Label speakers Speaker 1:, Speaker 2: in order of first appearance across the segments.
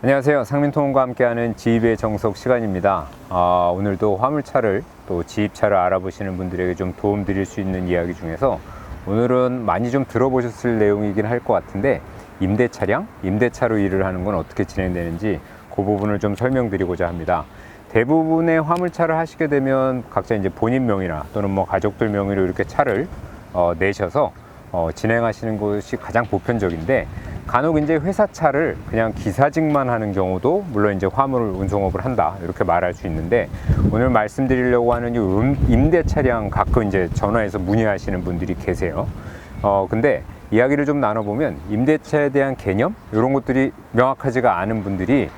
Speaker 1: 안녕하세요. 상민통운과 함께하는 지입의 정석 시간입니다. 오늘도 화물차를 또 지입차를 알아보시는 분들에게 좀 도움 드릴 수 있는 이야기 중에서 오늘은 많이 좀 들어보셨을 내용이긴 할 것 같은데, 임대차량, 임대차로 일을 하는 건 어떻게 진행되는지 그 부분을 좀 설명드리고자 합니다. 대부분의 화물차를 하시게 되면 각자 이제 본인 명의나 또는 뭐 가족들 명의로 이렇게 차를 내셔서 진행하시는 것이 가장 보편적인데, 간혹 이제 회사 차를 그냥 기사직만 하는 경우도 물론 이제 화물 운송업을 한다 이렇게 말할 수 있는데, 오늘 말씀드리려고 하는 이 임대 차량 가끔 이제 전화해서 문의하시는 분들이 계세요. 근데 이야기를 좀 나눠보면 임대차에 대한 개념 이런 것들이 명확하지가 않은 분들이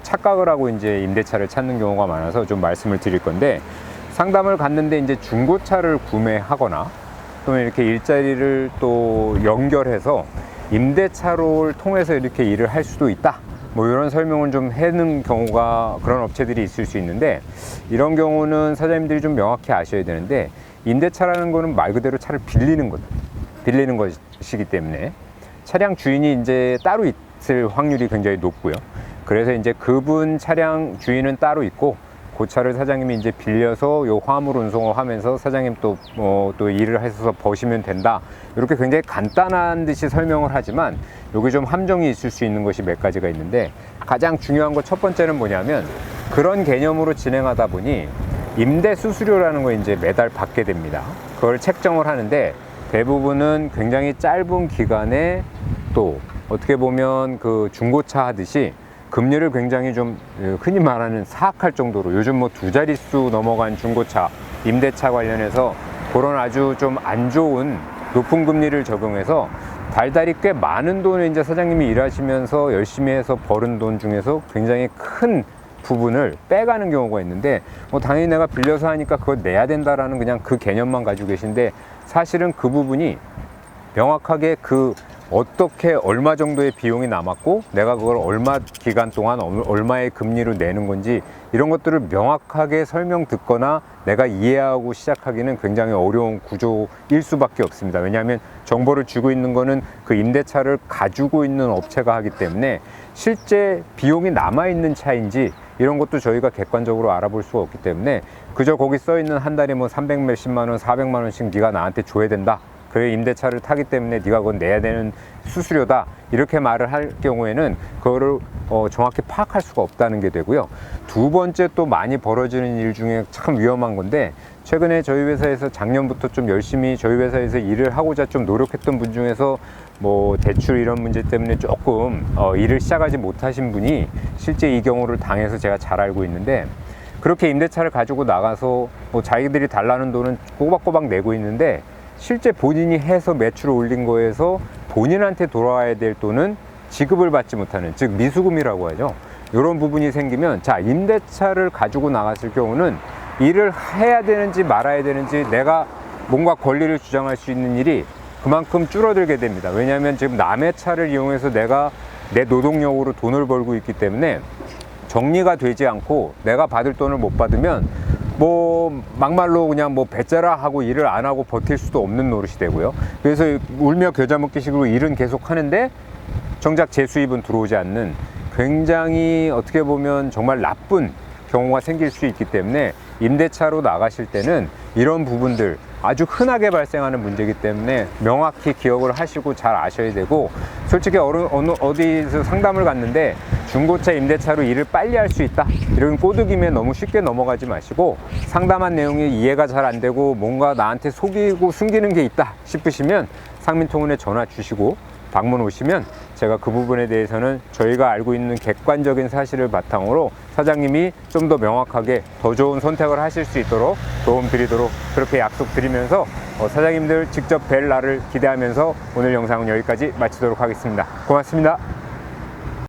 Speaker 1: 착각을 하고 이제 임대차를 찾는 경우가 많아서 좀 말씀을 드릴 건데, 상담을 갔는데 이제 중고차를 구매하거나 또는 이렇게 일자리를 또 연결해서 임대차로를 통해서 이렇게 일을 할 수도 있다, 뭐 이런 설명을 좀 해는 경우가, 그런 업체들이 있을 수 있는데, 이런 경우는 사장님들이 좀 명확히 아셔야 되는데, 임대차라는 거는 말 그대로 차를 빌리는 것이기 때문에 차량 주인이 이제 따로 있을 확률이 굉장히 높고요. 그래서 이제 그분 차량 주인은 따로 있고, 그 차를 사장님이 이제 빌려서 요 화물 운송을 하면서 사장님 또 일을 해서 버시면 된다, 이렇게 굉장히 간단한 듯이 설명을 하지만 여기 좀 함정이 있을 수 있는 것이 몇 가지가 있는데, 가장 중요한 것 첫 번째는 뭐냐면, 그런 개념으로 진행하다 보니 임대 수수료라는 거 이제 매달 받게 됩니다. 그걸 책정을 하는데, 대부분은 굉장히 짧은 기간에 또 어떻게 보면 그 중고차 하듯이 금리를 굉장히 좀 흔히 말하는 사악할 정도로, 요즘 뭐 두 자릿수 넘어간 중고차, 임대차 관련해서 그런 아주 좀 안 좋은 높은 금리를 적용해서 달달이 꽤 많은 돈을 이제 사장님이 일하시면서 열심히 해서 버는 돈 중에서 굉장히 큰 부분을 빼가는 경우가 있는데, 뭐 당연히 내가 빌려서 하니까 그걸 내야 된다라는 그냥 그 개념만 가지고 계신데, 사실은 그 부분이 명확하게 어떻게 얼마 정도의 비용이 남았고 내가 그걸 얼마 기간 동안 얼마의 금리로 내는 건지, 이런 것들을 명확하게 설명 듣거나 내가 이해하고 시작하기는 굉장히 어려운 구조일 수밖에 없습니다. 왜냐하면 정보를 주고 있는 거는 그 임대차를 가지고 있는 업체가 하기 때문에 실제 비용이 남아있는 차인지 이런 것도 저희가 객관적으로 알아볼 수가 없기 때문에, 그저 거기 써 있는 한 달에 뭐 300 몇십만 원, 400만 원씩 네가 나한테 줘야 된다, 그 임대차를 타기 때문에 네가 그건 내야 되는 수수료다, 이렇게 말을 할 경우에는 그거를 정확히 파악할 수가 없다는 게 되고요. 두 번째, 또 많이 벌어지는 일 중에 참 위험한 건데, 최근에 저희 회사에서 작년부터 좀 열심히 저희 회사에서 일을 하고자 좀 노력했던 분 중에서 뭐 대출 이런 문제 때문에 조금 일을 시작하지 못하신 분이 실제 이 경우를 당해서 제가 잘 알고 있는데, 그렇게 임대차를 가지고 나가서 뭐 자기들이 달라는 돈은 꼬박꼬박 내고 있는데, 실제 본인이 해서 매출을 올린 거에서 본인한테 돌아와야 될 돈은 지급을 받지 못하는, 즉 미수금이라고 하죠. 이런 부분이 생기면, 자, 임대차를 가지고 나갔을 경우는 일을 해야 되는지 말아야 되는지, 내가 뭔가 권리를 주장할 수 있는 일이 그만큼 줄어들게 됩니다. 왜냐하면 지금 남의 차를 이용해서 내가 내 노동력으로 돈을 벌고 있기 때문에 정리가 되지 않고 내가 받을 돈을 못 받으면 뭐 막말로 그냥 뭐 배째라 하고 일을 안 하고 버틸 수도 없는 노릇이 되고요. 그래서 울며 겨자 먹기 식으로 일은 계속 하는데 정작 제 수입은 들어오지 않는, 굉장히 어떻게 보면 정말 나쁜 경우가 생길 수 있기 때문에, 임대차로 나가실 때는 이런 부분들 아주 흔하게 발생하는 문제이기 때문에 명확히 기억을 하시고 잘 아셔야 되고, 솔직히 어디서 상담을 갔는데 중고차 임대차로 일을 빨리 할 수 있다, 이런 꼬드김에 너무 쉽게 넘어가지 마시고, 상담한 내용이 이해가 잘 안 되고 뭔가 나한테 속이고 숨기는 게 있다 싶으시면 상민통운에 전화 주시고 방문 오시면 제가 그 부분에 대해서는 저희가 알고 있는 객관적인 사실을 바탕으로 사장님이 좀 더 명확하게 더 좋은 선택을 하실 수 있도록 도움 드리도록 그렇게 약속드리면서, 사장님들 직접 뵐 날을 기대하면서 오늘 영상은 여기까지 마치도록 하겠습니다. 고맙습니다.